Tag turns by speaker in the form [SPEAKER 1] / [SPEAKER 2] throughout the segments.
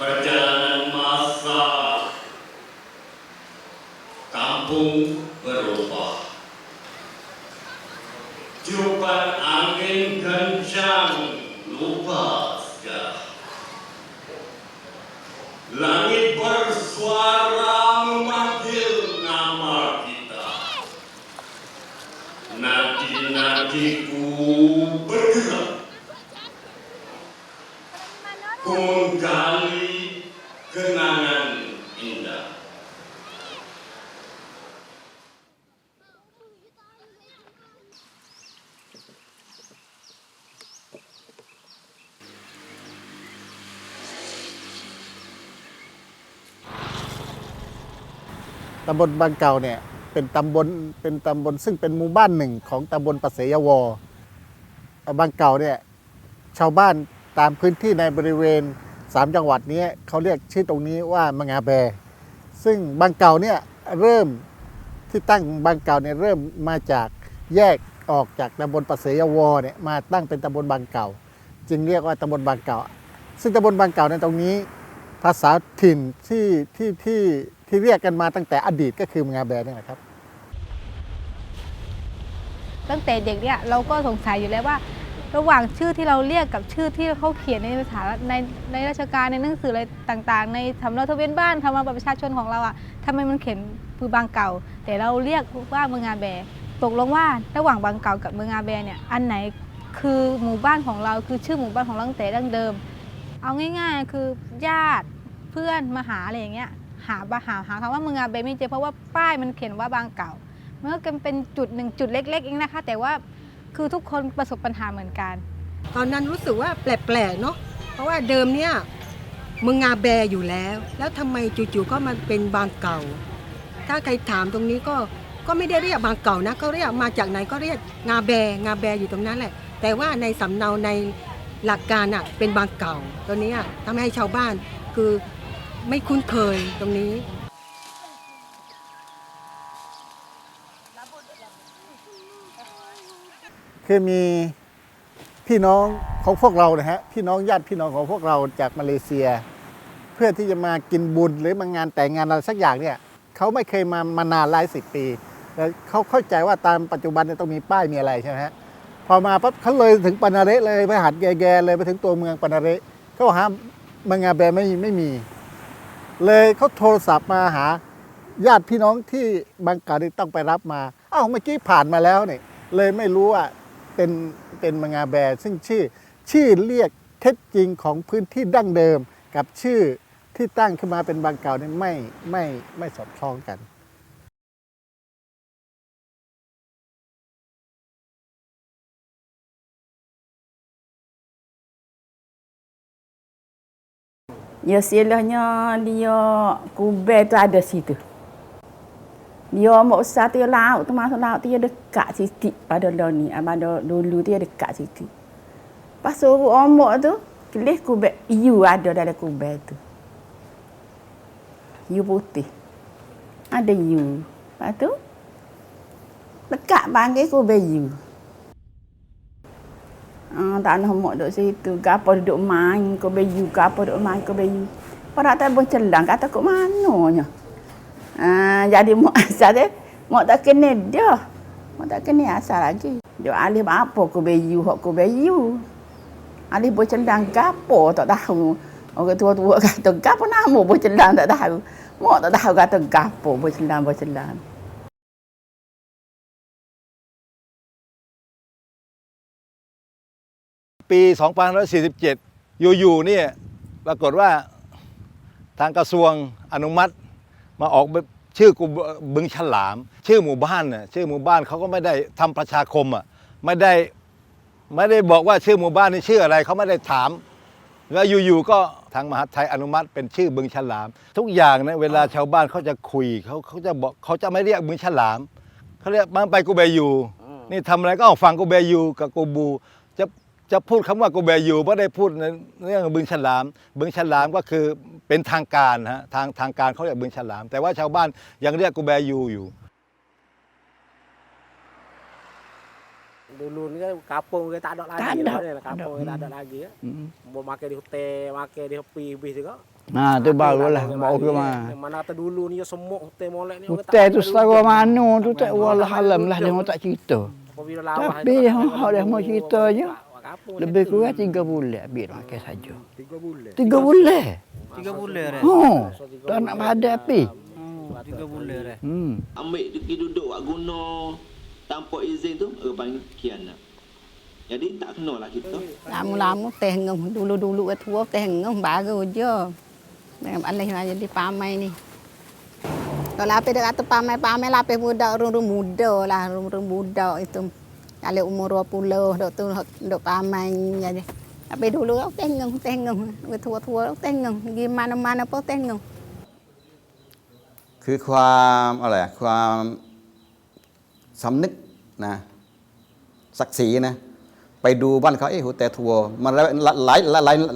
[SPEAKER 1] Perjalanan masa kampung berubah. Tiupan angin kencang lupa sejarah. Langit bersuara memanggil nama kita. Nadi-nadiku bergerak. Menggali kenangan indah.
[SPEAKER 2] ตำบลบางเก่าเนี่ยเป็นตำบลซึ่งเป็นหมู่บ้านหนึ่งของตำบลปะเสยวบางเก่าเนี่ยชาวบ้านตามพื้นที่ในบริเวณ3จังหวัดนี้เขาเรียกชื่อตรงนี้ว่ามะงาแบซึ่งบางเก่าเนี่ยเริ่มที่ตั้งบางเก่าเนี่ยเริ่มมาจากแยกออกจากตำบลปะเสยวเนี่ยมาตั้งเป็นตำบลบางเก่าจึงเรียกว่าตำบลบางเก่าซึ่งตำบลบางเก่าในตรงนี้ภาษาถิ่นที่เรียกกันมาตั้งแต่อดีตก็คือมะงาแบนี่แหละครับ
[SPEAKER 3] ตั้งแต่เด็กเนี่ยเราก็สงสัยอยู่แล้วว่าระหว่างชื่อที่เราเรียกกับชื่อที่เขาเขียนในภาษาในราชการในหนังสืออะไรต่างๆในสำเนาทะเบียนบ้านคำบัตรประชาชนของเราอ่ะทำไมมันเขียนคือบางเก่าแต่เราเรียกว่าเมืองอาแบตกลงว่าระหว่างบางเก่ากับเมืองอาแบเนี่ยอันไหนคือหมู่บ้านของเราคือชื่อหมู่บ้านของเราตั้งแต่ดั้งเดิมเอาง่ายๆคือญาติเพื่อนมาหาอะไรอย่างเงี้ยหาคำว่าเมืองอาแบไม่เจอเพราะว่าป้ายมันเขียนว่าบางเก่ามันก็เป็นจุดหนึ่งจุดเล็กๆเองนะคะแต่ว่าคือทุกคนประสบปัญหาเหมือนกัน
[SPEAKER 4] ตอนนั้นรู้สึกว่าแปลกๆเนาะเพราะว่าเดิมเนี่ยเมืองงาแบอยู่แล้วทำไมจู่ๆก็มันเป็นบางเก่าถ้าใครถามตรงนี้ก็ไม่ได้เรียกบางเก่านะก็เรียกมาจากไหนก็เรียกงาแบอยู่ตรงนั้นแหละแต่ว่าในสำเนาในหลักการอ่ะเป็นบางเก่าตัวนี้ทำให้ชาวบ้านคือไม่คุ้นเคยตรงนี้
[SPEAKER 2] คือมีพี่น้องของพวกเรานะฮะพี่น้องญาติพี่น้องของพวกเราจากมาเลเซียเพื่อที่จะมากินบุญหรือมางานแต่งงานอะไรสักอย่างเนี่ยเขาไม่เคยมานานหลาย10 ปีแล้วเขาเข้าใจว่าตามปัจจุบันต้องมีป้ายมีอะไรใช่ไหมฮะพอมาปั๊บเขาเลยถึงปานาเระเลยไปหาดแกเลยไปถึงตัวเมืองปานาเระเขาหาเมืองอาแบไม่มีเลยเขาโทรศัพท์มาหาญาติพี่น้องที่บางกาที่ต้องไปรับมาอ้าวเมื่อกี้ผ่านมาแล้วเนี่ยเลยไม่รู้ว่าเป็นมะงาแบซึ่งชื่อเรียกเท็จจริงของพื้นที่ดั้งเดิมกับชื่อที่ตั้งขึ้นมาเป็นบางเก่านี่ไม่สอดคล้องกัน
[SPEAKER 5] Ya silahnya dia Kubai tu ada situ. Dia mau usah dia laut tu masuk laut dia dekat sikit pada ni. Pada dulu dia dekat sikit. Pas suruh ombak tu, kelih Kubai iu ada dalam Kubai tu. Iu putih. Ada iu. Lepas tu dekat panggil Kubai iu. Tak nak hemok duduk situ. Gapo duduk main ke bayu, gapo duduk main ke bayu. Pada tak bercelang, kata kok mananya. Jadi mak asal dia, mak tak kena dia. Mak tak kena asal lagi. Dia alih apa ke bayu, hok ke bayu. Alih bercelang gapo tak tahu. Orang tua-tua kata gapo nama bercelang tak tahu. Mak tak tahu kata gapo bercelang.
[SPEAKER 6] ปี 2547 อยู่ๆเนี่ยปรากฏว่าทางกระทรวงอนุมัติมาออกชื่อบึงฉลามชื่อหมู่บ้านน่ะชื่อหมู่บ้านเขาก็ไม่ได้ทำประชาคมอ่ะไม่ได้บอกว่าชื่อหมู่บ้านนี่ชื่ออะไรเขาไม่ได้ถามแล้วอยู่ๆก็ทางมหาดไทยอนุมัติเป็นชื่อบึงฉลามทุกอย่างนะเวลาชาวบ้านเขาจะคุยเขาจะบอกเขาจะไม่เรียกบึงฉลามเขาเรียกมันไปกูเบยูนี่ทำอะไรก็ฟังกูเบยูกับกูบูจะพูดคำว่ากูเบยูไม่ได้พูดในเรื่องบึงฉลามก็คือเป็นทางการฮะทางการเขาเรียกบึงฉลามแต่ว่าชาวบ้านยังเรียกกูเบยูอยู่
[SPEAKER 7] Dulu ni kan kampung kita tak ada lagi.
[SPEAKER 5] Tak ada.
[SPEAKER 7] Kampung kita tak ada lagi. Mau makan di hotel, makan di hopi habis juga. Nah, tu barulah bawa ke mana.
[SPEAKER 8] Mana tu dulu ni semua hotel molek ni
[SPEAKER 7] Hotel tu setara mana tu tak wallah alam lah dia tak cerita.
[SPEAKER 8] apabila lawas
[SPEAKER 7] Tapi dia mau cerita je. Lebih kurang 3 bulan habis makan saja.
[SPEAKER 8] 3 bulan.
[SPEAKER 7] 3 bulan.
[SPEAKER 8] 3 bulan dah.
[SPEAKER 7] Tak nak pada api.
[SPEAKER 8] 3 bulan dah.
[SPEAKER 9] Ambil pergi duduk wak guna tanpa izin tu panggil khianat. Jadi tak kenalah kita.
[SPEAKER 5] Lama-lama teh ngem dulu-dulu tua teh ngem baru je. Anh lấy ra jadi pamai ni. Kalau apa dia kata pamai lah apa budak orang muda lah orang budak itu. Kalau umur 20 dok tu dok pamai jadi. Apa dulu teh ngem tua-tua teh ngem gimana-mana pun teh ngem.
[SPEAKER 10] คือความอะไรความสำนึกนะศักดิ์ศรีนะไปดูบ้านเขาโฮเทลทัวร์มัน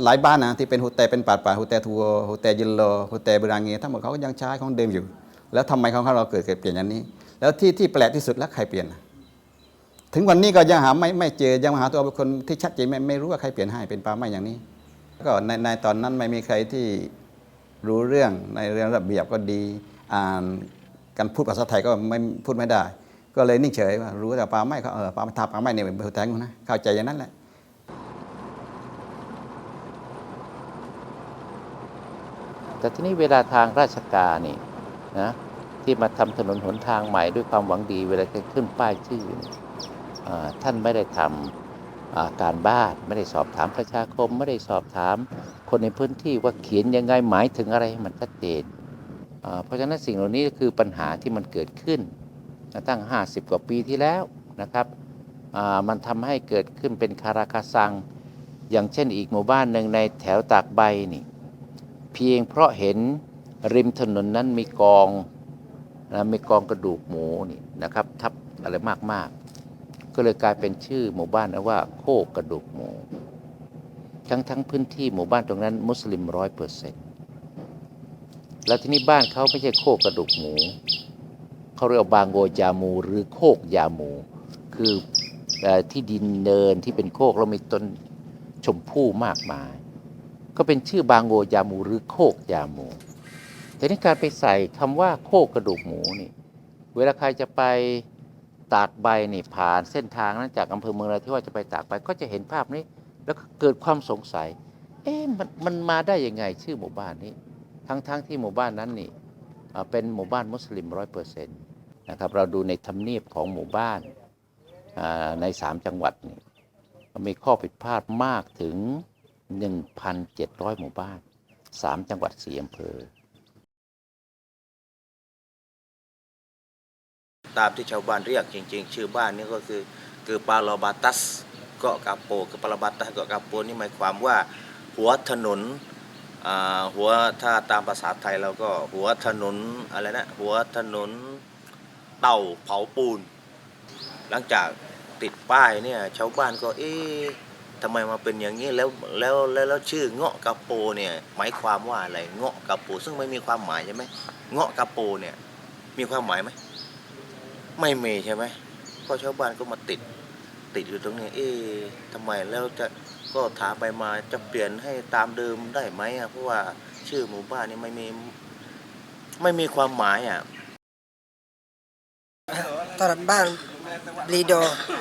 [SPEAKER 10] หลายบ้านนะที่เป็นโฮเทลเป็นป่าโฮเทลทัวร์โฮเทลยินโลโฮเทลบราเงทั้งหมดเขาก็ยังใช้ของเดิมอยู่แล้วทำไมของเราเกิดเปลี่ยนอย่างนี้แล้วที่แปลกที่สุดแล้วใครเปลี่ยนถึงวันนี้ก็ยังหาไม่เจอยังหาตัวคนที่ชัดเจนไม่รู้ว่าใครเปลี่ยนให้เป็นป่าไม้อย่างนี้ก็ในตอนนั้นไม่มีใครที่รู้เรื่องในเรื่องระเบียบก็ดีอ่านการพูดภาษาไทยก็ไม่พูดไม่ได้ก็เลยนิ่งเฉยว่ารู้แต่ป่าไม้เขาป่าไม้เนี่ยเป็นโฮเทลนะเข้าใจอย่างนั้นแหละ
[SPEAKER 11] แต่ทีนี้เวลาทางราชการนี่นะที่มาทำถนนหนทางใหม่ด้วยความหวังดีเวลาจะขึ้นป้ายชื่อท่านไม่ได้ทำการบ้านไม่ได้สอบถามประชาคมไม่ได้สอบถามคนในพื้นที่ว่าเขียนยังไงหมายถึงอะไรให้มันชัดเจนเพราะฉะนั้นสิ่งเหล่านี้คือปัญหาที่มันเกิดขึ้นตั้ง50 กว่าปีที่แล้วนะครับมันทำให้เกิดขึ้นเป็นคาราคาซังอย่างเช่นอีกหมู่บ้านหนึ่งในแถวตากใบนี่เพียงเพราะเห็นริมถนนนั้นมีกองกระดูกหมูนี่นะครับทับอะไรมากๆก็เลยกลายเป็นชื่อหมู่บ้านว่าโคกกระดูกหมูทั้งพื้นที่หมู่บ้านตรงนั้นมุสลิม 100%แล้วที่นี่บ้านเขาไม่ใช่โคกกระดูกหมูเขาเรียกบางโกยามูหรือโคกยามูคือที่ดินเนินที่เป็นโคกแล้วมีต้นชมพู่มากมายก็เป็นชื่อบางโกยามูหรือโคกยามูแต่ในการไปใส่คำว่าโคกกระดูกหมูนี่เวลาใครจะไปตากใบนี่ผ่านเส้นทางนั้นจากอำเภอเมืองนราธิวาสจะไปตากใบก็จะเห็นภาพนี้แล้วก็เกิดความสงสัยมันมาได้ยังไงชื่อหมู่บ้านนี้ทั้งที่หมู่บ้านนั้นนี่เป็นหมู่บ้านมุสลิม 100%นะครับเราดูในทำเนียบของหมู่บ้านใน3จังหวัดนี่มีข้อผิดพลาดมากถึง 1,700 หมู่บ้าน3จังหวัด4อำเภอ
[SPEAKER 9] ตามที่ชาวบ้านเรียกจริงๆชื่อบ้านนี้ก็คือปาลาบาตัสเกาะกาโปคือปาลาบาตัสเกาะกาโปนี่หมายความว่าหัวถนนหัวถ้าตามภาษาไทยเราก็หัวถนนอะไรนะหัวถนนเต่าเผาปูนหลังจากติดป้ายเนี่ยชาวบ้านก็ทำไมมาเป็นอย่างนี้แล้วชื่อเงาะกาโปเนี่ยหมายความว่าอะไรเงาะกาโปซึ่งไม่มีความหมายใช่ไหมเงาะกาโปเนี่ยมีความหมายไหมไม่มีใช่ไหมก็ชาวบ้านก็มาติดอยู่ตรงนี้ทำไมแล้วก็ถามไปมาจะเปลี่ยนให้ตามเดิมได้ไหมเพราะว่าชื่อหมู่บ้านนี่ไม่มีความหมาย
[SPEAKER 12] ตอนบ้านลีโด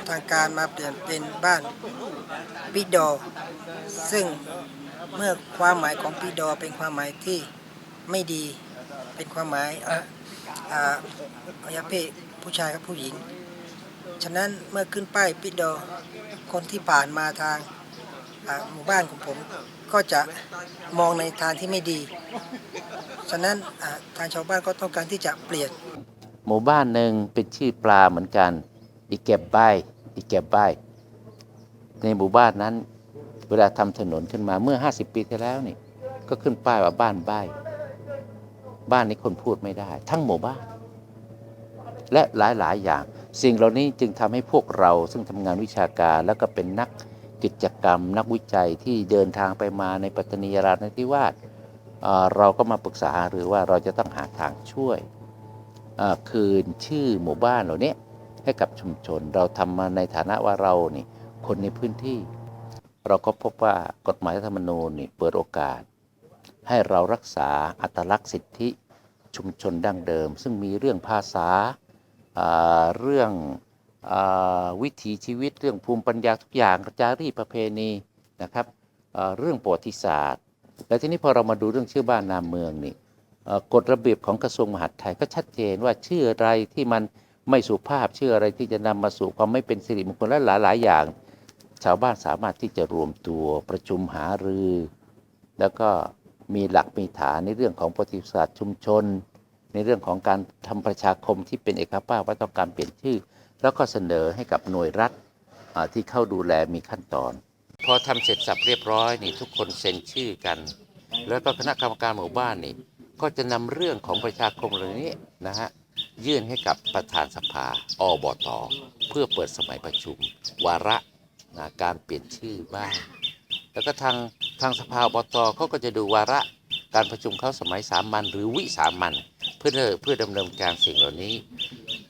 [SPEAKER 12] ทางการมาเปลี่ยนเป็นบ้านปิโดซึ่งเมื่อความหมายของปิโดเป็นความหมายที่ไม่ดีเป็นความหมายอวัยวะเพศผู้ชายกับผู้หญิงฉะนั้นเมื่อขึ้นป้ายปิโดคนที่ผ่านมาทางหมู่บ้านของผมก็จะมองในทางที่ไม่ดีฉะนั้นทางชาวบ้านก็ต้องการที่จะเปลี่ยน
[SPEAKER 11] หมู่บ้านหนึ่งเป็นชื่อปลาเหมือนกันอีเก็บใบในหมู่บ้านนั้นเวลาทำถนนขึ้นมาเมื่อ50 ปีที่แล้วนี่ก็ขึ้นป้ายว่าบ้านใบบ้านนี้คนพูดไม่ได้ทั้งหมู่บ้านและหลายอย่างสิ่งเหล่านี้จึงทำให้พวกเราซึ่งทำงานวิชาการแล้วก็เป็นนักกิจกรรมนักวิจัยที่เดินทางไปมาในปัตตานีนราธิวาสเราก็มาปรึกษาหรือว่าเราจะต้องหาทางช่วยคืนชื่อหมู่บ้านเหล่านี้ให้กับชุมชนเราทำมาในฐานะว่าเรานี่คนในพื้นที่เราก็พบว่ากฎหมายรัฐธรรมนูญนี่เปิดโอกาส ให้เรารักษาอัตลักษณ์สิทธิชุมชนดั้งเดิม ซึ่งมีเรื่องภาษาเรื่องวิถีชีวิตเรื่องภูมิปัญญาทุกอย่างจารีตประเพณีนะครับเรื่องประวัติศาสตร์และทีนี้พอเรามาดูเรื่องชื่อบ้านนามเมืองนี่กฎระเบียบของกระทรวงมหาดไทยก็ชัดเจนว่าชื่ออะไรที่มันไม่สุภาพชื่ออะไรที่จะนำมาสู่ความไม่เป็นสิริมงคลและหลายๆอย่างชาวบ้านสามารถที่จะรวมตัวประชุมหารือแล้วก็มีหลักมีฐานในเรื่องของประวัติศาสตร์ชุมชนในเรื่องของการทำประชาคมที่เป็นเอกภาพว่าต้องการเปลี่ยนชื่อแล้วก็เสนอให้กับหน่วยรัฐที่เข้าดูแลมีขั้นตอนพอทำเสร็จสับเรียบร้อยนี่ทุกคนเซ็นชื่อกันแล้วก็คณะกรรมการหมู่บ้านนี่ก็จะนำเรื่องของประชาคมเหล่านี้นะฮะยื่นให้กับประธานสภาอบต.เพื่อเปิดสมัยประชุมวาระการเปลี่ยนชื่อบ้างแล้วก็ทางสภาอบต.เขาก็จะดูวาระการประชุมเขาสมัยสามัญหรือวิสามัญเพื่อดำเนินการสิ่งเหล่านี้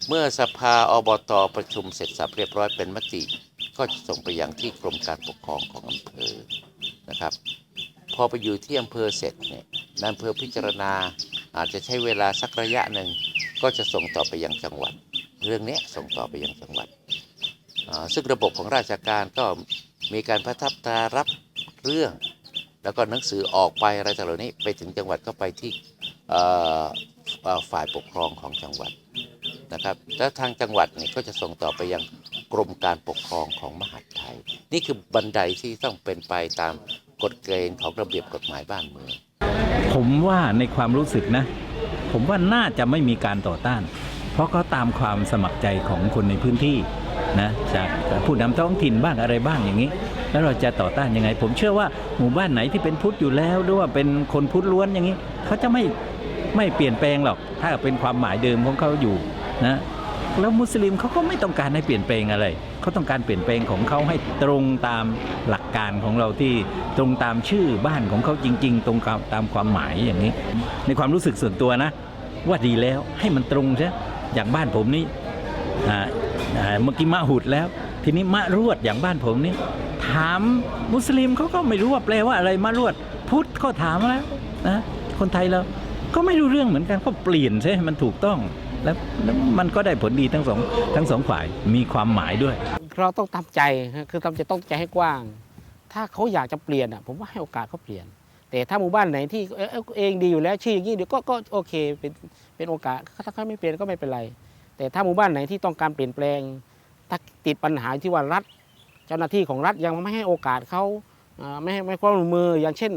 [SPEAKER 11] เมื่อสภาอบต.ประชุมเสร็จสับเรียบร้อยเป็นมติก็จะส่งไปยังที่กรมการปกครองของอำเภอนะครับพอไปอยู่ที่อำเภอเสร็จเนี่ยอำเภอพิจารณาอาจจะใช้เวลาสักระยะหนึ่งก็จะส่งต่อไปยังจังหวัดเรื่องนี้ส่งต่อไปยังจังหวัดซึ่งระบบของราชการก็มีการประทับตรารับเรื่องแล้วก็หนังสือออกไปอะไรต่างๆเหล่านี้ไปถึงจังหวัดก็ไปที่ฝ่ายปกครองของจังหวัดนะครับแล้วทางจังหวัดนี่ก็จะส่งต่อไปยังกรมการปกครองของมหาดไทยนี่คือบันไดที่ต้องเป็นไปตามกฎเกณฑ์ของระเบียบกฎหมายบ้านเมือง
[SPEAKER 13] ผมว่าในความรู้สึกนะผมว่าน่าจะไม่มีการต่อต้านเพราะเขาตามความสมัครใจของคนในพื้นที่นะจากผู้นำท้องถิ่นบ้างอะไรบ้างอย่างนี้แล้วเราจะต่อต้านยังไงผมเชื่อว่าหมู่บ้านไหนที่เป็นพุทธอยู่แล้วหรือว่าเป็นคนพุทธล้วนอย่างนี้เขาจะไม่เปลี่ยนแปลงหรอกถ้าเป็นความหมายเดิมของเขาอยู่นะแล้วมุสลิมเขาก็ไม่ต้องการให้เปลี่ยนแปลงอะไรเขาต้องการเปลี่ยนแปลงของเขาให้ตรงตามหลักการของเราที่ตรงตามชื่อบ้านของเขาจริงๆตรงตามความหมายอย่างนี้ในความรู้สึกส่วนตัวนะว่าดีแล้วให้มันตรงใช่อย่างบ้านผมนี่เมื่อกี้มะหุดแล้วทีนี้มะรวดอย่างบ้านผมนี่ถามมุสลิมเขาก็ไม่รู้ว่าแปลว่าอะไรมะรวดพุทธเขาถามแล้วนะคนไทยเราก็ไม่รู้เรื่องเหมือนกันก็เปลี่ยนใช่มันถูกต้องแล้วมันก็ได้ผลดีทั้งสองฝ่ายมีความหมายด้วย
[SPEAKER 8] เราต้องทำใจคือต้องใจให้กว้างถ้าเขาอยากจะเปลี่ยนผมว่าให้โอกาสเขาเปลี่ยนแต่ถ้าหมู่บ้านไหนที่เองดีอยู่แล้วชื่ออย่างนี้เดี๋ยวก็โอเคเป็นโอกาสถ้าเขาไม่เปลี่ยนก็ไม่เป็นไรแต่ถ้าหมู่บ้านไหนที่ต้องการเปลี่ยนแปลงถ้าติดปัญหาที่ว่ารัฐเจ้าหน้าที่ของรัฐยังไม่ให้โอกาสเขาไม่ให้ความร่วมมืออย่างเช่น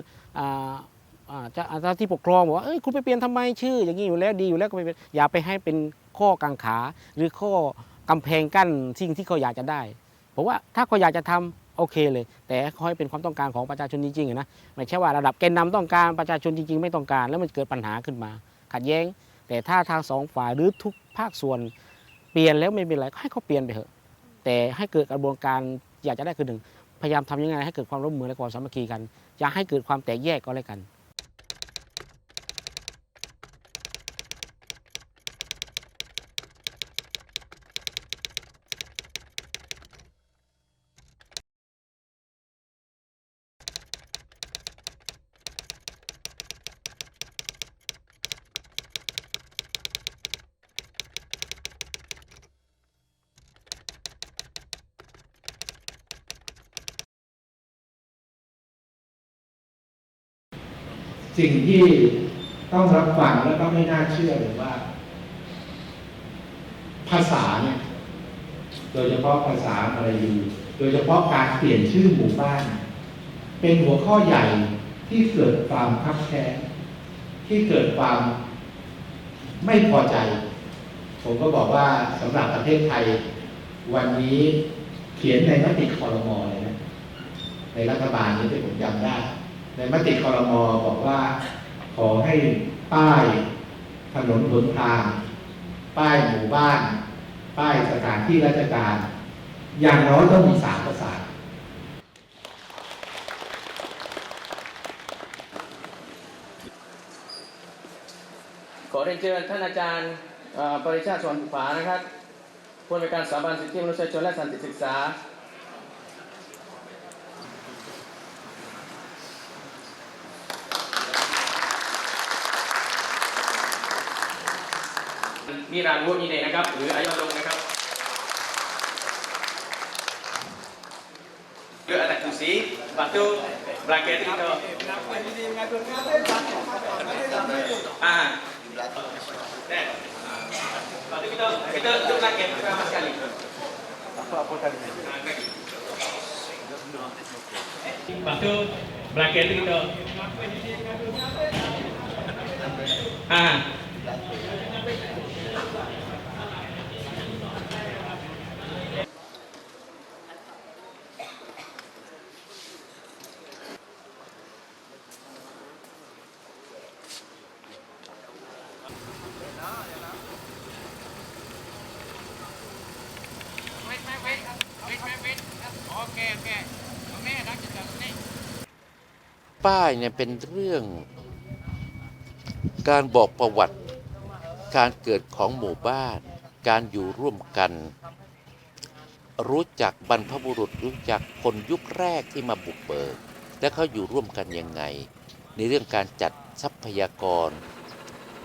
[SPEAKER 8] เจ้าที่ปกครองบอกว่าคุณไปเปลี่ยนทำไมชื่ออย่างนี้อยู่แล้วดีอยู่แล้วก็ไม่เป็นอย่าไปให้เป็นข้อกังขาหรือข้อกำแพงกั้นสิ่งที่เขาอยากจะได้เพราะว่าถ้าเขาอยากจะทำโอเคเลยแต่ขอให้เป็นความต้องการของประชาชนจริงๆนะไม่ใช่ว่าระดับแกนนำต้องการประชาชนจริงๆไม่ต้องการแล้วมันเกิดปัญหาขึ้นมาขัดแย้งแต่ถ้าทางสองฝ่ายหรือทุกภาคส่วนเปลี่ยนแล้วไม่เป็นไรก็ให้เขาเปลี่ยนไปเถอะแต่ให้เกิดกระบวนการอยากจะได้คือหนึ่งพยายามทำยังไงให้เกิดความร่วมมือและความสามัคคีกันอย่าให้เกิดความแตกแยกก็แล้วกัน
[SPEAKER 14] สิ่งที่ต้องรับฟังแล้วก็ไม่น่าเชื่อเลยว่าภาษาเนี่ยโดยเฉพาะภาษามลายูโดยเฉพาะการเปลี่ยนชื่อหมู่บ้านเป็นหัวข้อใหญ่ที่เกิดความคับแค้นที่เกิดความไม่พอใจผมก็บอกว่าสำหรับประเทศไทยวันนี้เขียนในมติครม.เลยนะในรัฐบาลนี้ที่ผมจำได้ในมติครม.บอกว่าขอให้ป้ายถนนหนทางป้ายหมู่บ้านป้ายสถานที่ราชการอย่างน้อยต้องมี3 ภาษา
[SPEAKER 15] ขอเรียนเชิญท่านอาจารย์ปริชาติสวรรณบุภานะครับผู้อำนวยการสถาบันสิทธิมนุษยชนและสันติศึกษา นิรันดร์วุฒิเนยนะครับหรืออายอดงนะครับเยอะอะไรทุกสีบางตัวบางแกที่เราkita untuk belajar pertama sekali. Apa tadi? Lepas tu belajar tu kita. Okay.
[SPEAKER 11] ป้ายเนี่ยเป็นเรื่องการบอกประวัติการเกิดของหมู่บ้านการอยู่ร่วมกันรู้จักบรรพบุรุษรู้จักคนยุคแรกที่มาบุกเบิกและเขาอยู่ร่วมกันยังไงในเรื่องการจัดทรัพยากร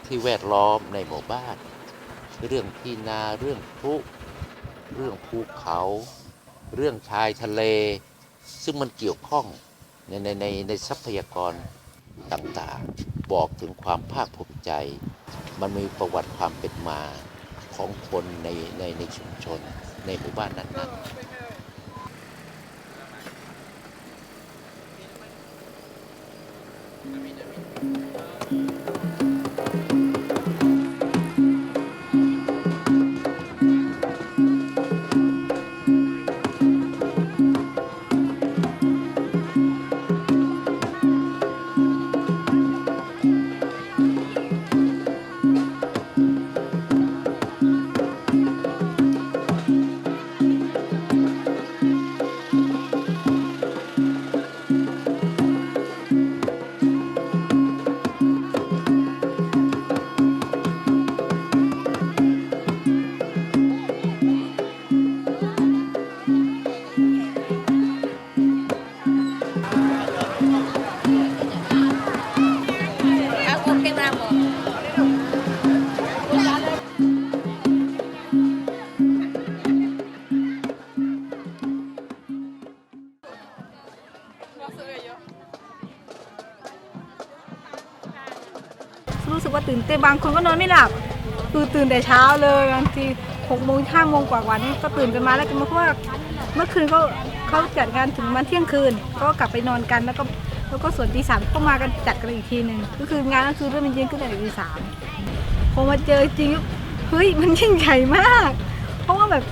[SPEAKER 11] ที่แวดล้อมในหมู่บ้านเรื่องที่นาเรื่องพลุเรื่องภูเขาเรื่องชายทะเลซึ่งมันเกี่ยวข้องในทรัพยากรต่างๆบอกถึงความภาคภูมิใจมันมีประวัติความเป็นมาของคนในชุมชนในหมู่บ้านนั้นๆ
[SPEAKER 3] รู้สึกว่าตื่นเต้นบางคนก็นอนไม่หลับคือตื่นแต่เช้าเลยบางที6 โมง 5 โมงกว่านี่ก็ตื่นกันมาแล้วกันเพราะว่าเมื่อคืนเขาจัดงานถึงประมาณเที่ยงคืนก็กลับไปนอนกันแล้วก็ส่วนตี 3ก็มากันจัดกันอีกทีหนึ่งก็คืองานก็คือเริ่มเย็นขึ้นตั้งแต่ตี 3พอมาเจอจริงเฮ้ยมันยิ่งใหญ่มากเพราะว่าแบบ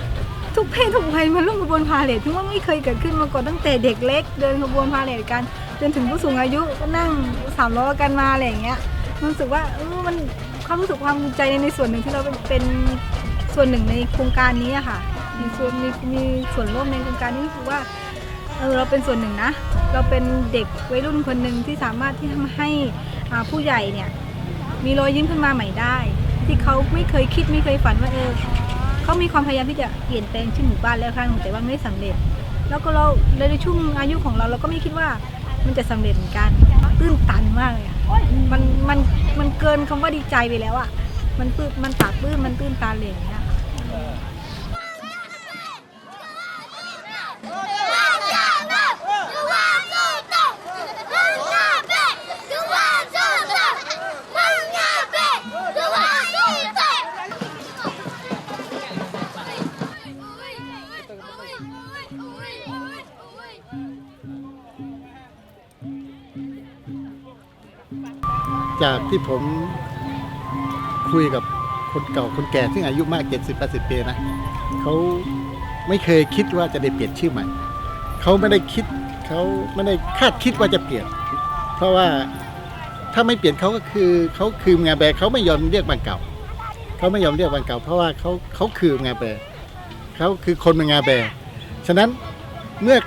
[SPEAKER 3] ทุกเพศทุกวัยมาร่วมขบวนพาเหรดที่ว่าไม่เคยเกิดขึ้นมาก่อนตั้งแต่เด็กเล็กเดินขบวนพาเหรดกันจนถึงผู้สูงอายุก็นั่ง3 ล้อกันมาอะไรอย่างเงี้ยรู้สึกว่ามันความรู้สึกความภูมิใจในส่วนหนึ่งที่เราเป็นส่วนหนึ่งในโครงการนี้อะค่ะมีส่วนร่วมในโครงการนี้รู้สึกว่าเราเป็นส่วนหนึ่งนะเราเป็นเด็กวัยรุ่นคนหนึ่งที่สามารถที่ทำให้ผู้ใหญ่เนี่ยมีรอยยิ้มขึ้นมาใหม่ได้ที่เขาไม่เคยคิดไม่เคยฝันว่าเขามีความพยายามที่จะเปลี่ยนแปลงชื่อหมู่บ้านแล้วครั้งแต่ว่าไม่สำเร็จแล้วก็เราในช่วงอายุของเราก็ไม่คิดว่ามันจะสำเร็จเหมือนกันตื้นตันมากเลยมันเกินคำว่าดีใจไปแล้วอ่ะมันปลาบปลื้มมันตื้นตันเลยอย่างเงี้ย
[SPEAKER 2] จากที่ผมคุยกับคนเก่าคนแก่ซึ่งอายุมาก 70-80 ปีนะเขาไม่เคยคิดว่าจะได้เปลี่ยนชื่อใหม่เขาไม่ได้คาดคิดว่าจะเปลี่ยนเพราะว่าถ้าไม่เปลี่ยนเขาคืองาแบเขาไม่ยอมเรียกบางเก่าเขาไม่ยอมเรียกบางเก่าเพราะว่าเขาคืองาแบเขาคือคนเป็นงาแบฉะนั้นเมื่อ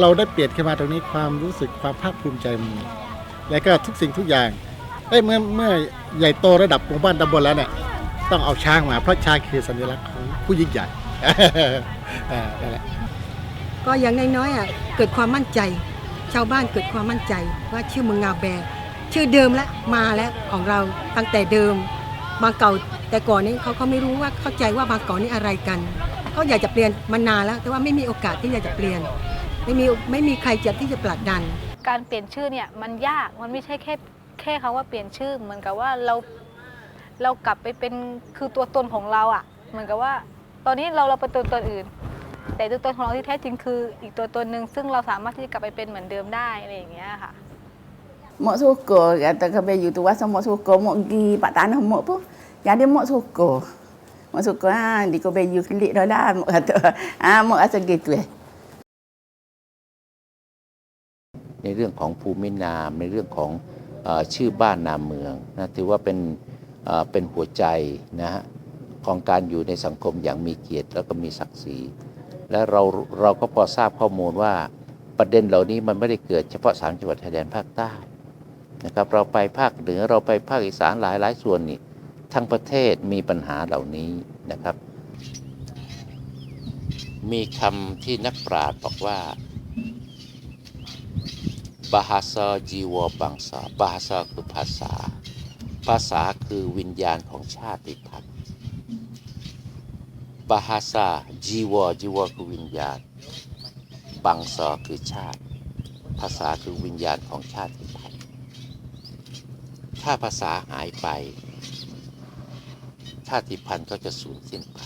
[SPEAKER 2] เราได้เปลี่ยนขึ้นมาตรงนี้ความรู้สึกความภาคภูมิใจมีและก็ทุกสิ่งทุกอย่างเมื่อใหญ่โตระดับหมู่บ้านตำบลแล้วเนี่ยต้องเอาช้างมาเพราะช้างคือสัญลักษณ์ของผู้ยิ่งใหญ่นั่นแหละ
[SPEAKER 4] ก็อย่างน้อยๆเกิดความมั่นใจชาวบ้านเกิดความมั่นใจว่าชื่อเมืองงาแบชื่อเดิมและมาแล้วของเราตั้งแต่เดิมบางเก่า แต่ก่อนนี้เขาไม่รู้ว่าเข้าใจว่าบางกอกนี่อะไรกันเขาอยากจะเปลี่ยนมานานแล้ว แต่ว่าไม่มีโอกาสที่จะเปลี่ยนไม่มีใครที่จะผลักดัน
[SPEAKER 3] การเปลี่ยนชื่อเนี่ยมันยากมันไม่ใช่แค่คำว่าเปลี่ยนชื่อเหมือนกับว่าเรากลับไปเป็นคือตัวตนของเราอ่ะเหมือนกับว่าตอนนี้เราเป็นตัวตนอื่นแต่ตัวตนของเราที่แท้จริงคืออีกตัวตนหนึ่งซึ่งเราสามารถที่จะกลับไปเป็นเหมือนเดิมได้อะไรอย่างเงี้ยค่ะ
[SPEAKER 5] Mak suka kata ke baju tu rasa mak suka mak pergi pak tanah mak pun jadi mak suka. Mak suka di ke baju kelik dah lah mak kata. Mak rasa gitu
[SPEAKER 11] ในเรื่องของภูมินามในเรื่องของชื่อบ้านนามเมืองนะถือว่าเป็นหัวใจนะฮะของการอยู่ในสังคมอย่างมีเกียรติแล้วก็มีศักดิ์ศรีและเราก็พอทราบข้อมูลว่าประเด็นเหล่านี้มันไม่ได้เกิดเฉพาะ3จังหวัดชายแดนภาคใต้นะครับเราไปภาคเหนือเราไปภาคอีสานหลายส่วนนี่ทั้งประเทศมีปัญหาเหล่านี้นะครับมีคำที่นักปราชญ์บอกว่า bahasa jiwa bangsa bahasa คือภาษาคือวิญญาณของชาติพันธุ์ bahasa jiwa คือวิญญาณ bangsa คือชาติภาษาคือวิญญาณของชาติพันธุ์ถ้าภาษาหายไปชาติพันธุ์ก็จะสูญสิ้นไป